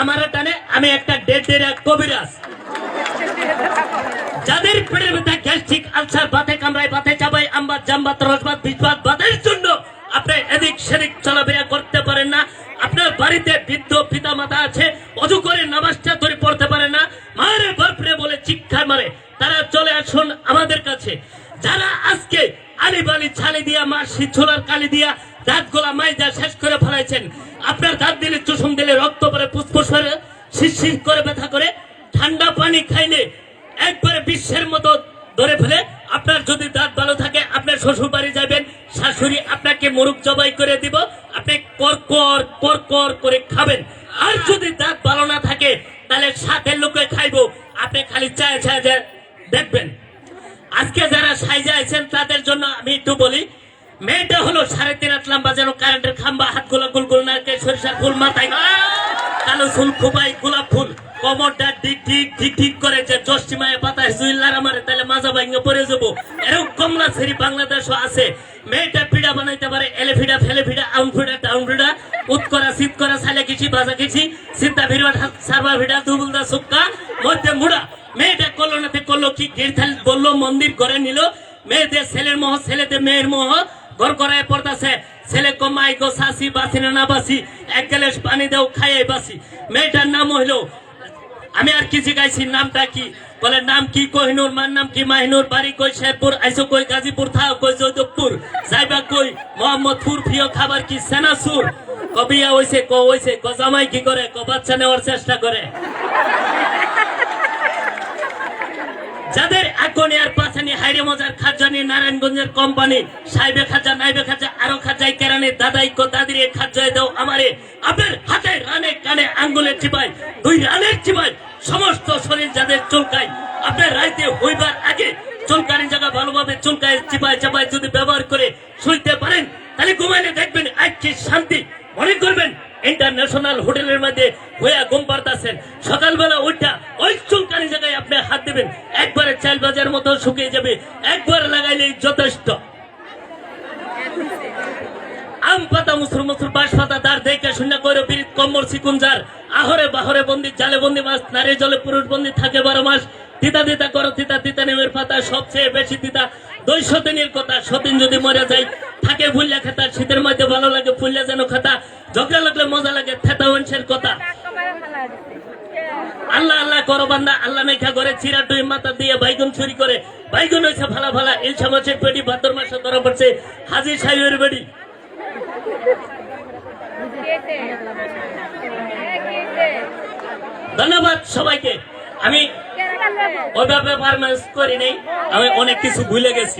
আমার টানে আমি একটা ডেড কবিরাজ যাদের পেটের মধ্যে গ্যাস্ট্রিক আলসার বাতে কামড়ায় বাতে চাবাই আমবাত জামবাত রসবাত বিষবাত বাতের জন্য আপনি এদিক সেদিক চলাফেরা করতে পারেন না, আপনার বাড়িতে বৃদ্ধ পিতা মাতা আছে অজু করে নামাজটা ধরে পড়তে পারে না, মারে বাপরে বলে চিৎকার মারে, তারা চলে আসুন আমাদের কাছে। যারা আজকে আলি বালি ছালি দিয়া মাসি ছোলার কালি দিয়া দাঁত গোলা মাইজা শেষ করে ফেলাইছেন, আপনার দাঁত দিলে চুষুম দিলে রক্ত পরে ফুসফুস করে শিরশির করে ব্যথা করে, ঠান্ডা পানি খাইলে একবারে বিশ্বের মতো ধরে ফেলে, আপনার যদি দাঁত ভালো থাকে আপনার শ্বশুর বাড়ি যাবেন, শাশুড়ি আপনাকে মুরুখ জবাই করে দিব, আপনি কর করে খাবেন। আর যদি দাঁত ভালো না থাকে তাহলে সাথে লোকে খাইবো, আপনি খালি চায় দেখবেন। আজকে যারা সাইজা আছেন তাদের জন্য আমি একটু বলি, মেয়েটা হলো 3.5 হাত লম্বা, যেন কারেন্টের খাম্বা, হাতগুলো গুলগুল নারকেল সরিষার ফুল, মাথায় কালো ফুল খোপাই গোলাপ ফুল, কমরটা ঠিক করে যে জষ্টিমায় পাতায় জুইলার আমারে তাহলে মাজা ভাঙে পড়ে যাবো, এরকম কমলা ছেড়ি বাংলাদেশও আছে। মেয়েটা পিঠা বানাইতে পারে, এলে ফিডা ফেলে ফিডা আউন ফিডা টাউন ফিডা, উত করা শীত করা সালে কিছু ভাজা কিছু চিন্তা ভিড়া সারবা ভিড়া দুবুলদা সুক্কা মধ্যে মুড়া। মেয়েটা করলো নাতে করলো কি গিরথাল বললো, মন্দির করে নিল, মেয়েদের ছেলের মোহ ছেলেদের মেয়ের মোহ ঘর করায় পড়তাছে, ছেলে কমাই গো শাসি বাসি না বাসি, এক গ্লাস পানি দেও খাইয়ে বাসি। মেয়েটার নাম হইলো, আমি আর কিছু গাইছি, নামটা কি বলে, নাম কি কোহিনুর, মার নাম কি মাহিনুর, বাড়ি কই শেরপুর, আইসো কই গাজীপুর, থাও কই জয়দেবপুর, যাইবা কই মোহাম্মদপুর, প্রিয় খাবার কি সেনাসুর, কবিয়া হইছে ক জামাই কি করে, ক বাচ্চা নেওয়ার চেষ্টা করে। যাদের আগুনে আর পাছানি হাইরে মজার খাজানি, নারায়ণগঞ্জের কোম্পানি, সাইবে খাজা নাইবে খাজা আরো খাজাই কেরানি, দাদাই কো দাদির খাজায় দাও আমারে, আপনার হাতে রানে কানে আঙ্গুলের চিপাই, 2 রানের চিপাই সমস্ত শরীর যাদের চুলকায়, আপনার রাইতে হইবার আগে চুলকানি জায়গা ভালোভাবে চুলকায় চিপাই চাপাই যদি ব্যবহার করে শুইতে পারেন তাহলে ঘুমাইলে দেখবেন আজকে শান্তি। মনে করবেন ইন্টারন্যাশনাল হোটেলের মধ্যে হইয়া ঘুম পারতেছেন, সকালবেলা ওইটা ওই চুলকানি জায়গায় আপনি হাত দেবেন, একবারে চাল বাজার মতো শুকিয়ে যাবে, একবার লাগাইলেই যথেষ্ট। আম পাতা মুসুর মুসুর বাঁশ পাতা দার দেখে শূন্য করে বিরিত কম্বর সিকুঞ্জার, আহরে বাহরে বন্দি জালে বন্দি মাছ, নারী জলে পুরুষ বন্দি থাকে 12 মাস, তিতা করো তিতা নেমের পাতা সবচেয়ে বেশি তিতা, 200 দিনের কথা, সতীন যদি মরে যায় থাকে ভুল্লা খেতা, শীতের মধ্যে ভালো লাগে ফুল্লা যেন খাতা, ঝগড়া লাগলে মজা লাগে থেতা মানুষের কথা। আল্লাহ আল্লাহ করো বান্দা, আল্লাহ মেখা করে চিরা টুই মাথা দিয়ে বাইগুন চুরি করে, বাইগুন হয়েছে ভালা ইলশা মাছের পেটি, ভাদ্র মাসে ধরা পড়ছে হাজির সাহেবের বেড়ি। ধন্যবাদ সবাইকে। আমি ওইভাবে পারফরমেন্স করি নাই, আমি অনেক কিছু ভুলে গেছি।